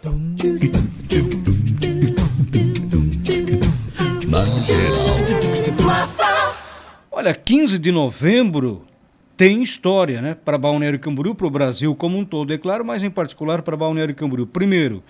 Na geral. Olha, 15 de novembro tem história, né? Para Balneário Camboriú, para o Brasil como um todo, é claro, mas em particular para Balneário Camboriú. Primeiro,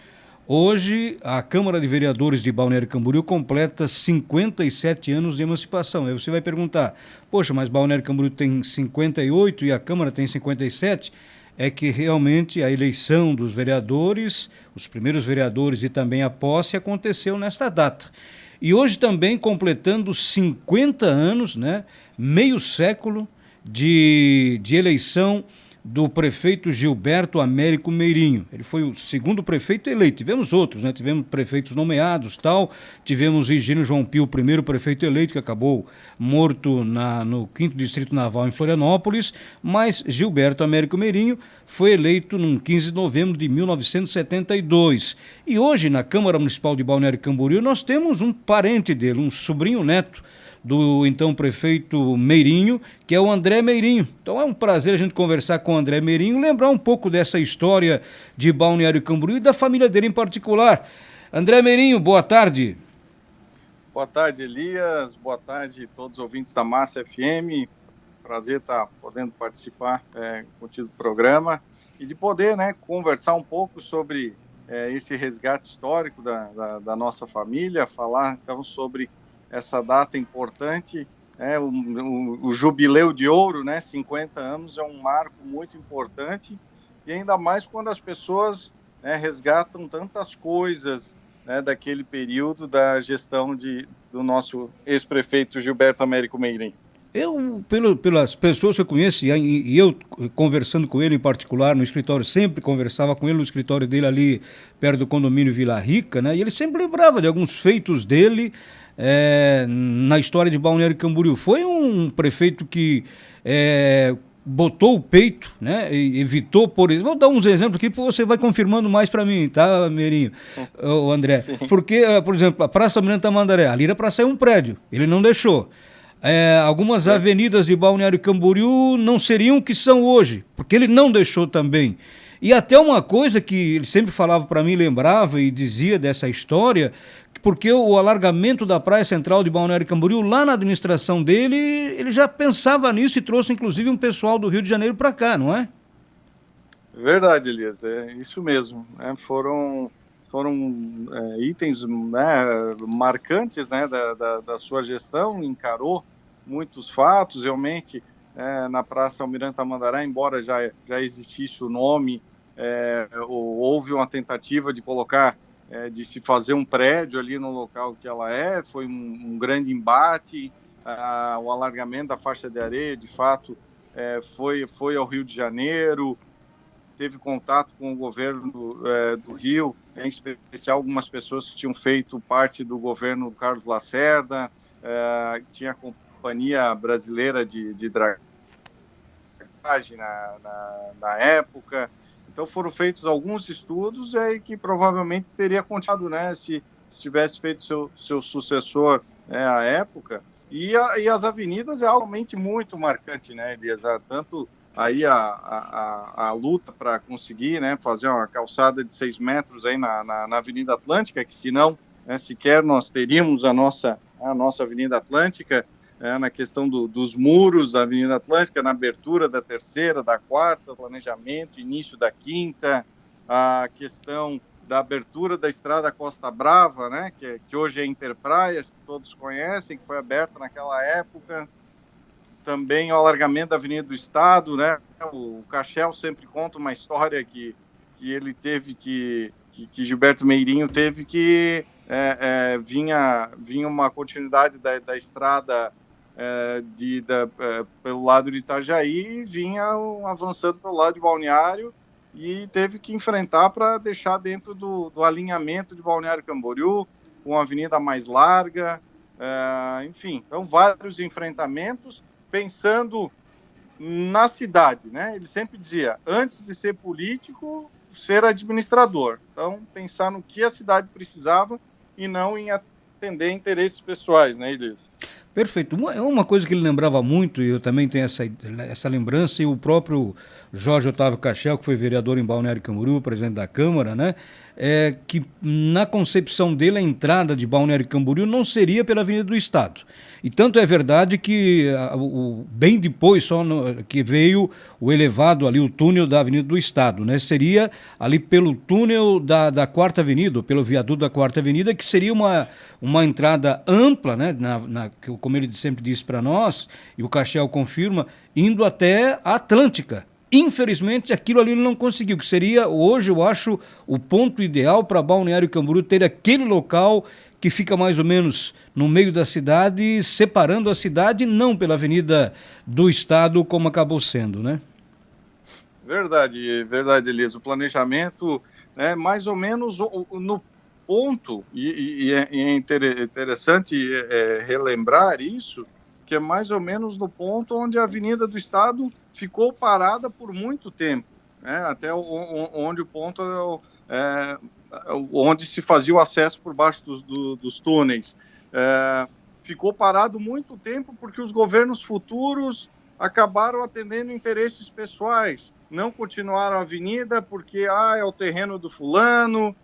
hoje a Câmara de Vereadores de Balneário Camboriú completa 57 anos de emancipação. Aí você vai perguntar, poxa, mas Balneário Camboriú tem 58 e a Câmara tem 57? É que realmente a eleição dos vereadores, os primeiros vereadores e também a posse aconteceu nesta data. E hoje também completando 50 anos, né, meio século de eleição do prefeito Gilberto Américo Meirinho. Ele foi o segundo prefeito eleito. Tivemos outros, né? Tivemos prefeitos nomeados, tal. Tivemos Higino João Pio, o primeiro prefeito eleito, que acabou morto no 5º Distrito Naval em Florianópolis. Mas Gilberto Américo Meirinho foi eleito no 15 de novembro de 1972. E hoje, na Câmara Municipal de Balneário Camboriú, nós temos um parente dele, um sobrinho neto do então prefeito Meirinho, que é o André Meirinho. Então é um prazer a gente conversar com o André Meirinho, lembrar um pouco dessa história de Balneário Camboriú e da família dele em particular. André Meirinho, boa tarde. Boa tarde, Elias. Boa tarde a todos os ouvintes da Massa FM. Prazer estar podendo participar contigo do programa e de poder, né, conversar um pouco sobre esse resgate histórico da nossa família, falar então sobre essa data importante, o jubileu de ouro, né, 50 anos, é um marco muito importante, e ainda mais quando as pessoas resgatam tantas coisas, né, daquele período da gestão do nosso ex-prefeito Gilberto Américo Meirinho. Eu, pelas pessoas que eu conheço, e eu conversando com ele em particular no escritório, sempre conversava com ele no escritório dele ali perto do condomínio Vila Rica, né, e ele sempre lembrava de alguns feitos dele, na história de Balneário Camboriú. Foi um prefeito que botou o peito, né, e evitou, por exemplo, vou dar uns exemplos aqui, porque você vai confirmando mais para mim, tá, Meirinho, o André? Sim. Porque, por exemplo, a Praça Almirante Tamandaré, ali era para sair um prédio, ele não deixou. Algumas avenidas de Balneário Camboriú não seriam o que são hoje, porque ele não deixou também. E até uma coisa que ele sempre falava para mim, lembrava e dizia dessa história, porque o alargamento da Praia Central de Balneário Camboriú, lá na administração dele, ele já pensava nisso e trouxe inclusive um pessoal do Rio de Janeiro para cá, não é? Verdade, Elias, é isso mesmo. Foram itens, né, marcantes, né, da sua gestão, encarou muitos fatos, realmente, na Praça Almirante Tamandaré, embora já existisse o nome, houve uma tentativa de colocar, de se fazer um prédio ali no local que ela foi um grande embate, o alargamento da faixa de areia, de fato, foi ao Rio de Janeiro, teve contato com o governo do Rio, em especial algumas pessoas que tinham feito parte do governo do Carlos Lacerda, tinha a Companhia Brasileira de Dragagem na época. Então foram feitos alguns estudos que provavelmente teria continuado, né, se tivesse feito seu sucessor à época. E as avenidas é realmente muito marcante, né, Elias? Tanto aí a luta para conseguir, né, fazer uma calçada de 6 metros aí na Avenida Atlântica, que senão, sequer nós teríamos a nossa Avenida Atlântica, na questão dos muros da Avenida Atlântica, na abertura da 3ª, da 4ª, planejamento, início da 5ª, a questão da abertura da Estrada Costa Brava, né, que hoje é Interpraias, que todos conhecem, que foi aberta naquela época. Também o alargamento da Avenida do Estado, né? O Cachel sempre conta uma história que ele teve que Gilberto Meirinho teve que vinha uma continuidade da estrada pelo lado de Itajaí e vinha avançando pelo lado de Balneário e teve que enfrentar para deixar dentro do alinhamento de Balneário Camboriú, com uma avenida mais larga, enfim, então vários enfrentamentos, pensando na cidade, né? Ele sempre dizia, antes de ser político, ser administrador. Então, pensar no que a cidade precisava e não em atender interesses pessoais, né, Elias? Perfeito. Uma coisa que ele lembrava muito, e eu também tenho essa lembrança, e o próprio Jorge Otávio Cachel, que foi vereador em Balneário Camboriú, presidente da Câmara, né? que na concepção dele a entrada de Balneário Camboriú não seria pela Avenida do Estado. E tanto é verdade que bem depois que veio o elevado ali, o túnel da Avenida do Estado, né? Seria ali pelo túnel da Quarta Avenida, ou pelo viaduto da Quarta Avenida, que seria uma entrada ampla, né? Como ele sempre disse para nós, e o Cachel confirma, indo até a Atlântica. Infelizmente, aquilo ali ele não conseguiu, que seria, hoje, eu acho, o ponto ideal para Balneário Camboriú ter aquele local que fica mais ou menos no meio da cidade, separando a cidade, não pela Avenida do Estado, como acabou sendo, né? Verdade, Elias. O planejamento, né, mais ou menos no ponto, e é interessante relembrar isso, que é mais ou menos no ponto onde a Avenida do Estado ficou parada por muito tempo, né, até onde o ponto onde se fazia o acesso por baixo dos túneis. Ficou parado muito tempo porque os governos futuros acabaram atendendo interesses pessoais, não continuaram a avenida porque é o terreno do fulano,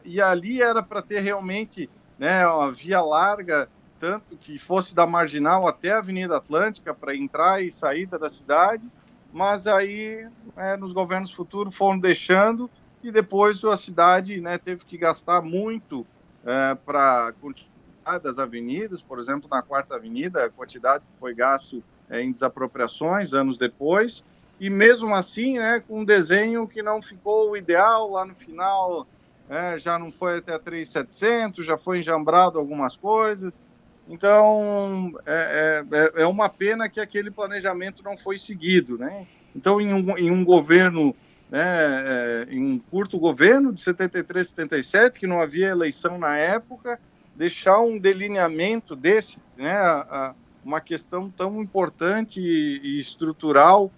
e ali era para ter realmente, né, uma via larga, tanto que fosse da Marginal até a Avenida Atlântica para entrar e saída da cidade, mas aí nos governos futuros foram deixando e depois a cidade, né, teve que gastar muito para continuar das avenidas, por exemplo, na Quarta Avenida, a quantidade que foi gasto em desapropriações anos depois, e mesmo assim, né, com um desenho que não ficou o ideal, lá no final já não foi até 3.700, já foi enjambrado algumas coisas. Então, é uma pena que aquele planejamento não foi seguido, né? Então, em um governo, em um curto governo de 73, 77, que não havia eleição na época, deixar um delineamento desse, né, uma questão tão importante e estrutural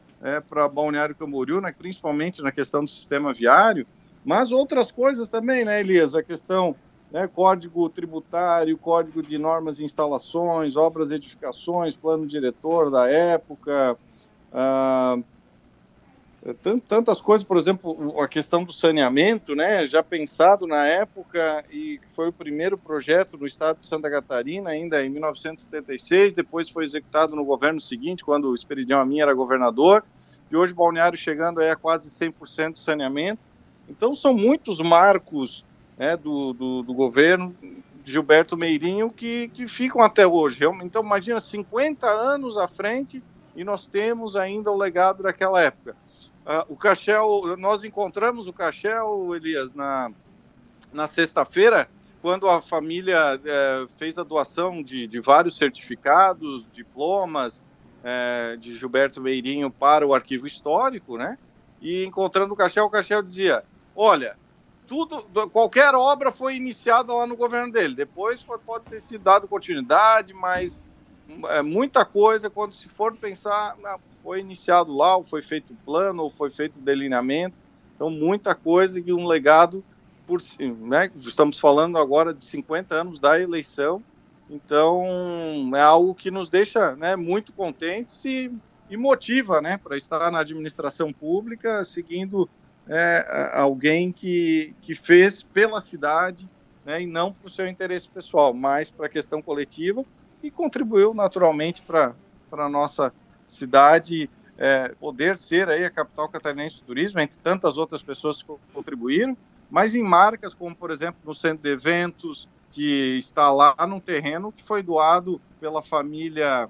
para Balneário Camboriú, né, principalmente na questão do sistema viário, mas outras coisas também, né, Elias? A questão, né, código tributário, código de normas e instalações, obras e edificações, plano diretor da época, tantas coisas, por exemplo, a questão do saneamento, né, já pensado na época, e foi o primeiro projeto do estado de Santa Catarina, ainda em 1976, depois foi executado no governo seguinte, quando o Esperidião Amin era governador, e hoje Balneário chegando aí a quase 100% de saneamento. Então são muitos marcos, né, do governo de Gilberto Meirinho que ficam até hoje. Então imagina, 50 anos à frente e nós temos ainda o legado daquela época. O Cachel, nós encontramos o Cachel, Elias, na sexta-feira, quando a família fez a doação de vários certificados, diplomas de Gilberto Meirinho para o arquivo histórico, né? E encontrando o Cachel dizia, olha, qualquer obra foi iniciada lá no governo dele, depois pode ter sido dado continuidade, mas muita coisa, quando se for pensar, foi iniciado lá, ou foi feito plano, ou foi feito delineamento, então muita coisa e um legado por cima, né? Estamos falando agora de 50 anos da eleição, então é algo que nos deixa, né, muito contentes e motiva, né, para estar na administração pública, seguindo alguém que fez pela cidade, né, e não para o seu interesse pessoal, mas para a questão coletiva, e contribuiu naturalmente para a nossa cidade poder ser aí a capital catarinense do turismo, entre tantas outras pessoas que contribuíram, mas em marcas como, por exemplo, no centro de eventos, que está lá num terreno que foi doado pela família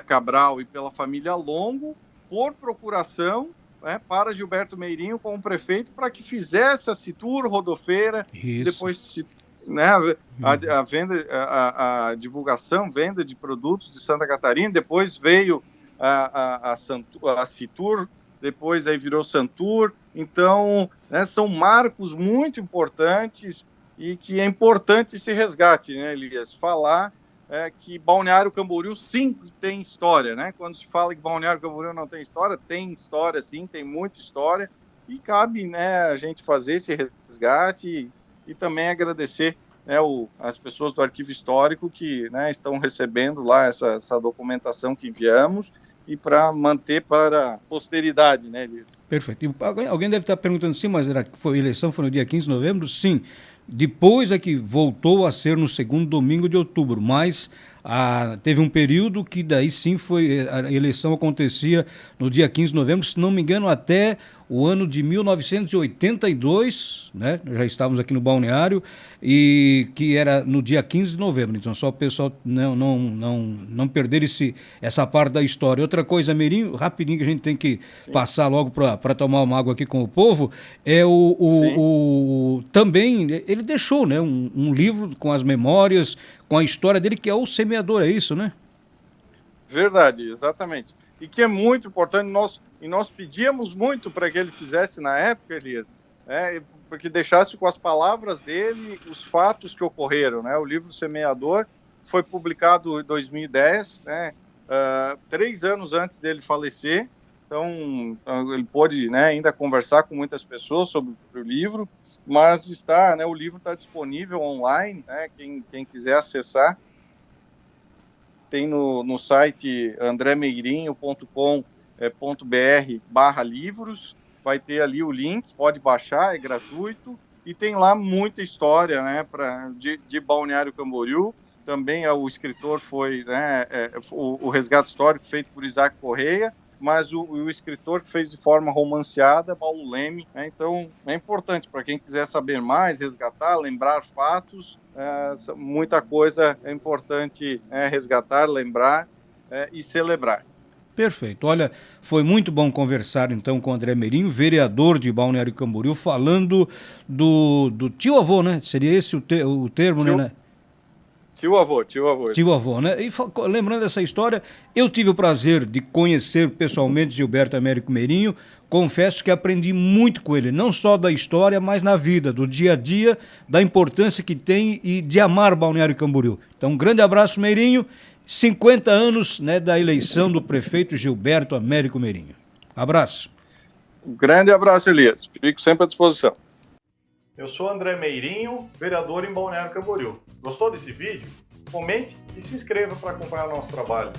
Cabral e pela família Longo, por procuração, né, para Gilberto Meirinho como prefeito, para que fizesse a Citur Rodofeira, depois, né, a venda, a divulgação, venda de produtos de Santa Catarina, depois veio a Citur, depois aí virou Santur. Então, né, são marcos muito importantes e que é importante esse resgate, né, Elias? Falar que Balneário Camboriú sim tem história, né? Quando se fala que Balneário Camboriú não tem história sim, tem muita história, e cabe, né, a gente fazer esse resgate e também agradecer, né, as pessoas do Arquivo Histórico que, né, estão recebendo lá essa documentação que enviamos e para manter para a posteridade, né, Elias? Perfeito. E alguém deve estar perguntando, sim, mas a eleição foi no dia 15 de novembro? Sim. Depois é que voltou a ser no segundo domingo de outubro, mas teve um período que daí sim a eleição acontecia no dia 15 de novembro, se não me engano, até o ano de 1982, né? Já estávamos aqui no Balneário, e que era no dia 15 de novembro. Então, só o pessoal não perder essa parte da história. Outra coisa, Meirinho, rapidinho, que a gente tem que passar logo para tomar uma água aqui com o povo, é também, ele deixou, né, um livro com as memórias, com a história dele, que é O Semeador, é isso, né? Verdade, exatamente. E que é muito importante, nós pedíamos muito para que ele fizesse na época, Elias, porque deixasse com as palavras dele os fatos que ocorreram, né? O livro Semeador foi publicado em 2010, né? 3 anos antes dele falecer, então ele pôde, né, ainda conversar com muitas pessoas sobre o livro, mas o livro está disponível online, né? Quem quiser acessar, tem no site andremeirinho.com.br/livros, vai ter ali o link, pode baixar, é gratuito, e tem lá muita história, né, de Balneário Camboriú. Também o escritor foi, né, o resgate histórico feito por Isaac Correia, mas o escritor que fez de forma romanceada, Paulo Leme, né? Então é importante para quem quiser saber mais, resgatar, lembrar fatos, muita coisa é importante resgatar, lembrar e celebrar. Perfeito. Olha, foi muito bom conversar então com o André Meirinho, vereador de Balneário Camboriú, falando do tio-avô, né? Seria esse o termo, né? Tio-avô. Tio-avô, né? E lembrando essa história, eu tive o prazer de conhecer pessoalmente Gilberto Américo Meirinho. Confesso que aprendi muito com ele, não só da história, mas na vida, do dia a dia, da importância que tem e de amar Balneário Camboriú. Então, um grande abraço, Meirinho. 50 anos, né, da eleição do prefeito Gilberto Américo Meirinho. Abraço. Um grande abraço, Elias. Fico sempre à disposição. Eu sou André Meirinho, vereador em Balneário Camboriú. Gostou desse vídeo? Comente e se inscreva para acompanhar o nosso trabalho.